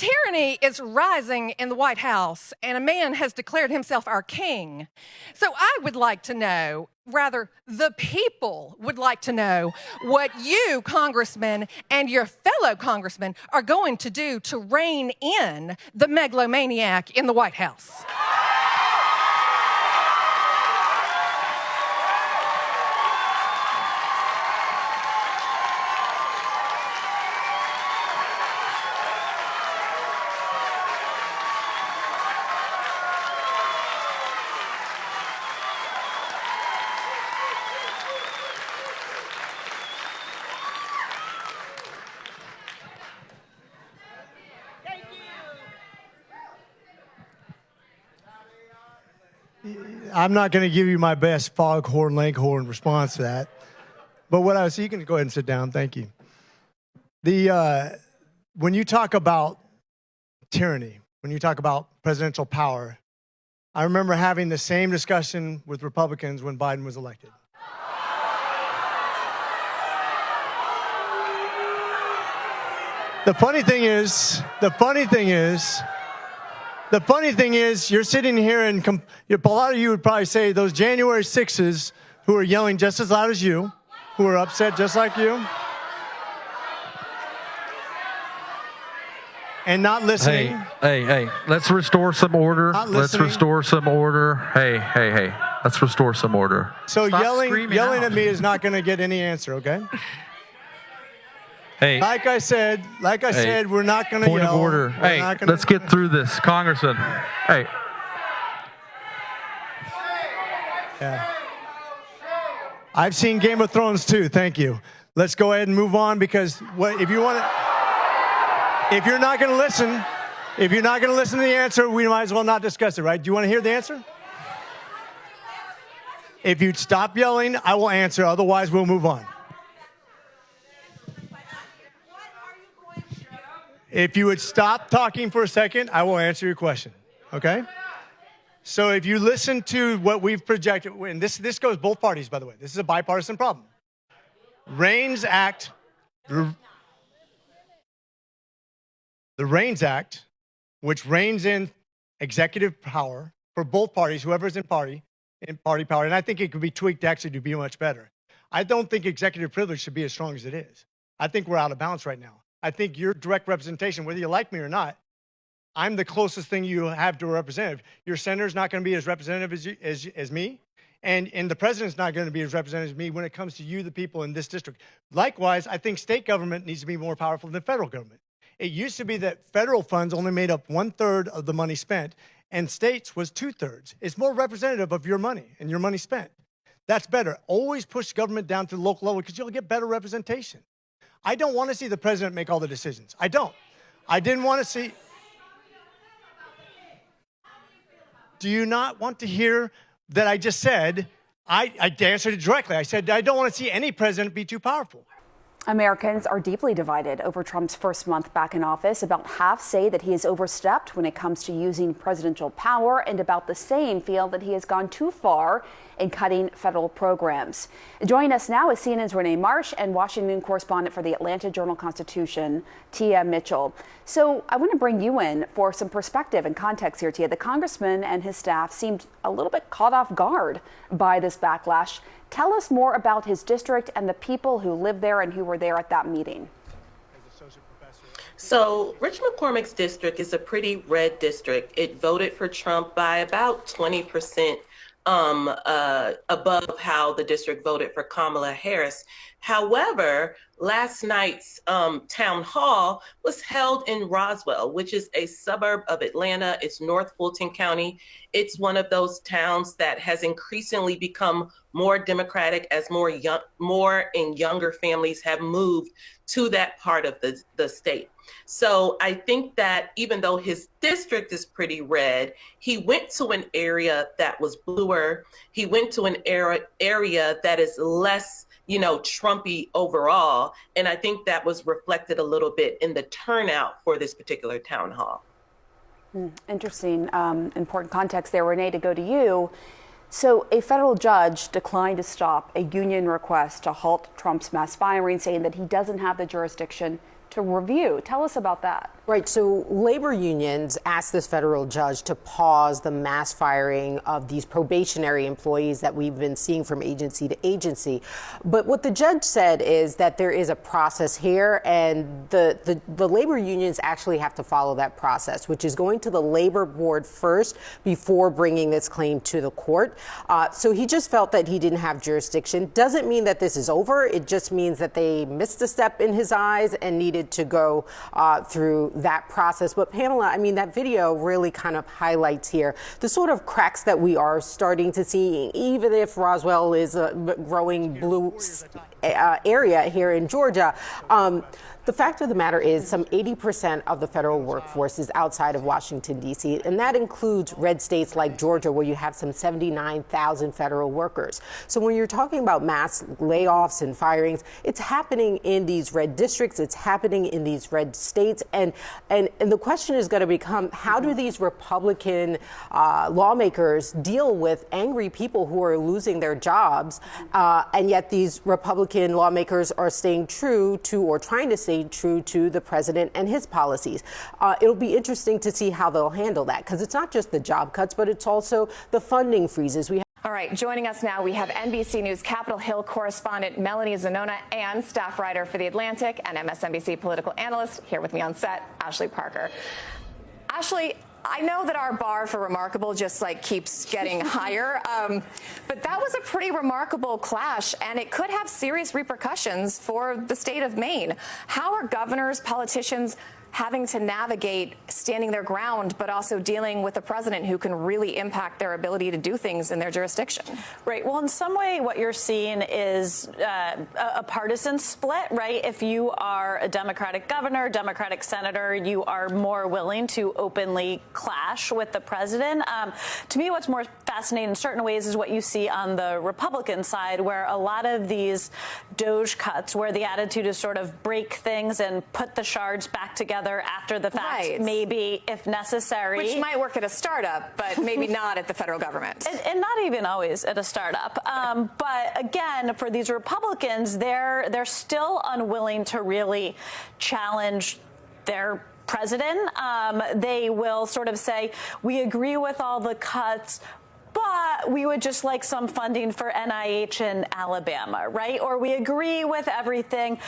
Tyranny is rising in the White House, and a man has declared himself our king. So I would like to know, rather, the people would like to know what you, congressmen, and your fellow congressmen are going to do to rein in the megalomaniac in the White House. I'm not going to give you my best foghorn leghorn response to that. But so you can go ahead and sit down. Thank you. When you talk about tyranny, when you talk about presidential power, I remember having the same discussion with Republicans when Biden was elected. The funny thing is, you're sitting here and a lot of you would probably say those January 6s who are yelling just as loud as you, who are upset just like you, and not listening. Hey, let's restore some order. Let's restore some order. Hey, let's restore some order. So yelling at me is not going to get any answer, okay? Hey, like I said, we're not going to yell. Point of order. Hey, let's get through this, Congressman. Hey. Yeah. I've seen Game of Thrones too. Thank you. Let's go ahead and move on, because if you're not going to listen, to the answer, we might as well not discuss it, right? Do you want to hear the answer? If you'd stop yelling, I will answer. Otherwise, we'll move on. If you would stop talking for a second, I will answer your question, okay? So if you listen to what we've projected, and this goes both parties, by the way. This is a bipartisan problem. REINS Act, the REINS Act, which reins in executive power for both parties, whoever's in party power, and I think it could be tweaked actually to be much better. I don't think executive privilege should be as strong as it is. I think we're out of balance right now. I think your direct representation, whether you like me or not, I'm the closest thing you have to a representative. Your senator's not going to be as representative as me, and the president's not going to be as representative as me when it comes to you, the people in this district. Likewise, I think state government needs to be more powerful than federal government. It used to be that federal funds only made up 1/3 of the money spent, and states was 2/3. It's more representative of your money and your money spent. That's better. Always push government down to the local level, because you'll get better representation. I don't want to see the president make all the decisions. I don't. I didn't want to see. Do you not want to hear that I just said? I answered it directly. I said, I don't want to see any president be too powerful. Americans are deeply divided over Trump's first month back in office. About half say that he has overstepped when it comes to using presidential power, and about the same feel that he has gone too far in cutting federal programs. Joining us now is CNN's Renee Marsh and Washington correspondent for the Atlanta Journal-Constitution, Tia Mitchell. So I want to bring you in for some perspective and context here, Tia. The congressman and his staff seemed a little bit caught off guard by this backlash. Tell us more about his district and the people who live there and who were there at that meeting. So Rich McCormick's district is a pretty red district. It voted for Trump by about 20% above how the district voted for Kamala Harris. However, last night's town hall was held in Roswell, which is a suburb of Atlanta. It's North Fulton County. It's one of those towns that has increasingly become more Democratic as more and younger families have moved to that part of the state. So I think that even though his district is pretty red, he went to an area that was bluer. He went to an area that is less, Trumpy overall. And I think that was reflected a little bit in the turnout for this particular town hall. Interesting, important context there. Renee, to go to you. So a federal judge declined to stop a union request to halt Trump's mass firing, saying that he doesn't have the jurisdiction to review. Tell us about that. Right. So labor unions asked this federal judge to pause the mass firing of these probationary employees that we've been seeing from agency to agency. But what the judge said is that there is a process here, and the labor unions actually have to follow that process, which is going to the labor board first before bringing this claim to the court. So he just felt that he didn't have jurisdiction. Doesn't mean that this is over. It just means that they missed a step in his eyes and needed to go through that process. But Pamela, I mean, that video really kind of highlights here the sort of cracks that we are starting to see, even if Roswell is a growing blue area here in Georgia. The fact of the matter is some 80% of the federal workforce is outside of Washington, D.C., and that includes red states like Georgia, where you have some 79,000 federal workers. So when you're talking about mass layoffs and firings, it's happening in these red districts, it's happening in these red states, and the question is going to become, how do these Republican lawmakers deal with angry people who are losing their jobs, and yet these Republican lawmakers are staying true to, or trying to stay true to, the president and his policies. It'll be interesting to see how they'll handle that, because it's not just the job cuts, but it's also the funding freezes. All right, joining us now, we have NBC News Capitol Hill correspondent Melanie Zanona and staff writer for The Atlantic and MSNBC political analyst here with me on set, Ashley Parker. Ashley, I know that our bar for remarkable just keeps getting higher, but that was a pretty remarkable clash, and it could have serious repercussions for the state of Maine. How are governors, politicians having to navigate standing their ground, but also dealing with a president who can really impact their ability to do things in their jurisdiction? Right. Well, in some way, what you're seeing is a partisan split, right? If you are a Democratic governor, Democratic senator, you are more willing to openly clash with the president. To me, what's more fascinating in certain ways is what you see on the Republican side, where a lot of these DOGE cuts, where the attitude is sort of break things and put the shards back together after the fact, right, maybe if necessary. Which might work at a startup, but maybe not at the federal government. And not even always at a startup. But again, for these Republicans, they're still unwilling to really challenge their president. They will sort of say, we agree with all the cuts, but we would just like some funding for NIH in Alabama, right? Or we agree with everything,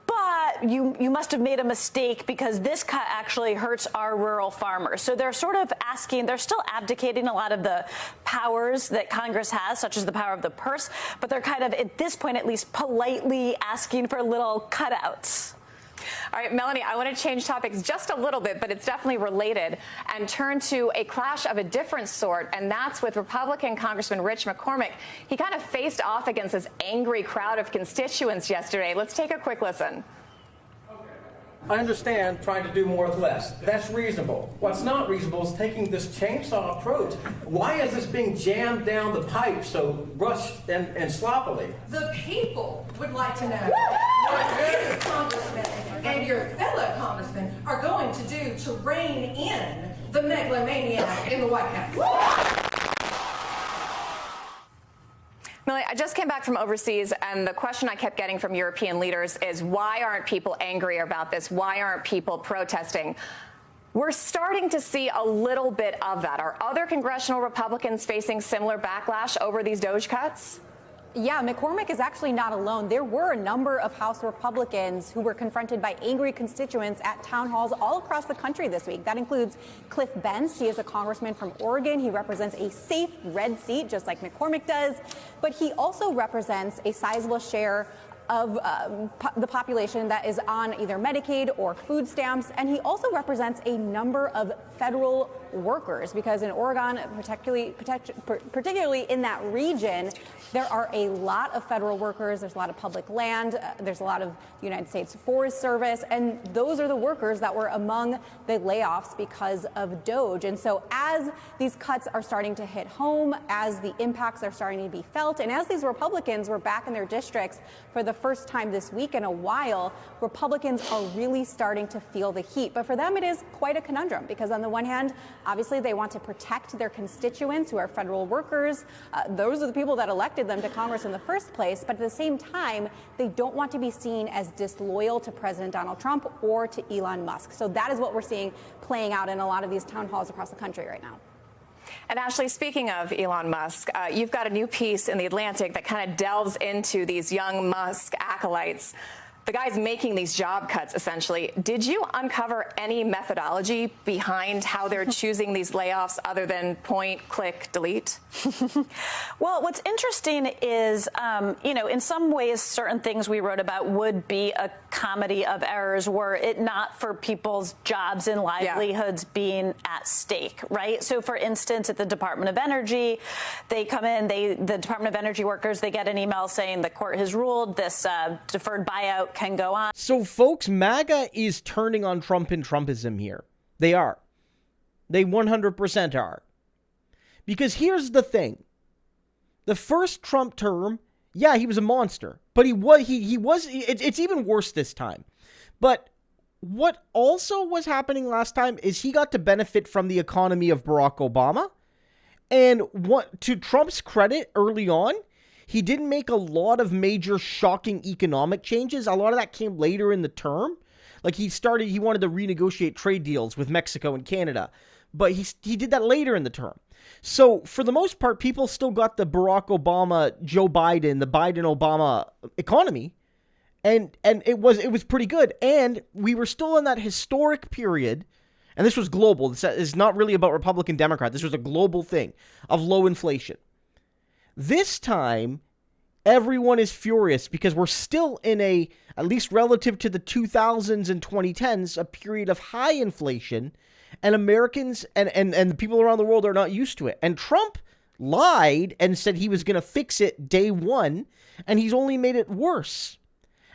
but you must have made a mistake because this cut actually hurts our rural farmers. So they're sort of asking, they're still abdicating a lot of the powers that Congress has, such as the power of the purse, but they're kind of, at this point at least, politely asking for little cutouts. All right, Melanie, I want to change topics just a little bit, but it's definitely related, and turn to a clash of a different sort, and that's with Republican Congressman Rich McCormick. He kind of faced off against this angry crowd of constituents yesterday. Let's take a quick listen. I understand trying to do more with less. That's reasonable. What's not reasonable is taking this chainsaw approach. Why is this being jammed down the pipe so rushed and sloppily? The people would like to know what you, Congressman, and your fellow congressmen are going to do to rein in the megalomaniac in the White House. Melanie, I just came back from overseas, and the question I kept getting from European leaders is, why aren't people angry about this? Why aren't people protesting? We're starting to see a little bit of that. Are other congressional Republicans facing similar backlash over these DOGE cuts? Yeah, McCormick is actually not alone. There were a number of House Republicans who were confronted by angry constituents at town halls all across the country this week. That includes Cliff Benz. He is a congressman from Oregon. He represents a safe red seat, just like McCormick does. But he also represents a sizable share of the population that is on either Medicaid or food stamps. And he also represents a number of federal workers, because in Oregon, particularly in that region, there are a lot of federal workers. There's a lot of public land. There's a lot of United States Forest Service. And those are the workers that were among the layoffs because of DOGE. And so as these cuts are starting to hit home, as the impacts are starting to be felt, and as these Republicans were back in their districts for the the first time this week in a while, Republicans are really starting to feel the heat. But for them, it is quite a conundrum because on the one hand, obviously they want to protect their constituents who are federal workers. Those are the people that elected them to Congress in the first place. But at the same time, they don't want to be seen as disloyal to President Donald Trump or to Elon Musk. So that is what we're seeing playing out in a lot of these town halls across the country right now. And Ashley, speaking of Elon Musk, you've got a new piece in The Atlantic that kind of delves into these young Musk acolytes, the guys making these job cuts, essentially. Did you uncover any methodology behind how they're choosing these layoffs other than point, click, delete? Well, what's interesting is, in some ways, certain things we wrote about would be a comedy of errors were it not for people's jobs and livelihoods being at stake, right? So, for instance, at the Department of Energy, they come in, the Department of Energy workers, they get an email saying the court has ruled this deferred buyout can go on. So, folks, MAGA is turning on Trump and Trumpism here. They are. They 100% are. Because here's the thing. The first Trump term, yeah, he was a monster. But it's even worse this time. But what also was happening last time is he got to benefit from the economy of Barack Obama. And to Trump's credit early on, he didn't make a lot of major shocking economic changes. A lot of that came later in the term. Like he wanted to renegotiate trade deals with Mexico and Canada. But he did that later in the term. So for the most part, people still got the Barack Obama, Joe Biden, the Biden-Obama economy. And it was pretty good. And we were still in that historic period. And this was global. This is not really about Republican, Democrat. This was a global thing of low inflation. This time, everyone is furious because we're still in at least relative to the 2000s and 2010s, a period of high inflation, and Americans and the people around the world are not used to it. And Trump lied and said he was going to fix it day one, and he's only made it worse.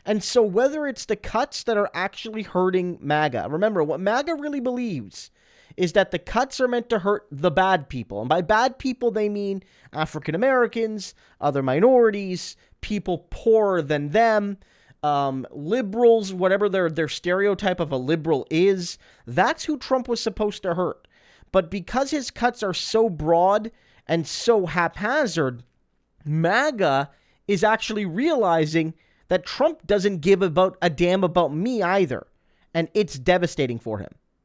And so whether it's the cuts that are actually hurting MAGA, remember, what MAGA really believes is that the cuts are meant to hurt the bad people. And by bad people, they mean African Americans, other minorities, people poorer than them, liberals, whatever their stereotype of a liberal is. That's who Trump was supposed to hurt. But because his cuts are so broad and so haphazard, MAGA is actually realizing that Trump doesn't give a damn about me either. And it's devastating for him.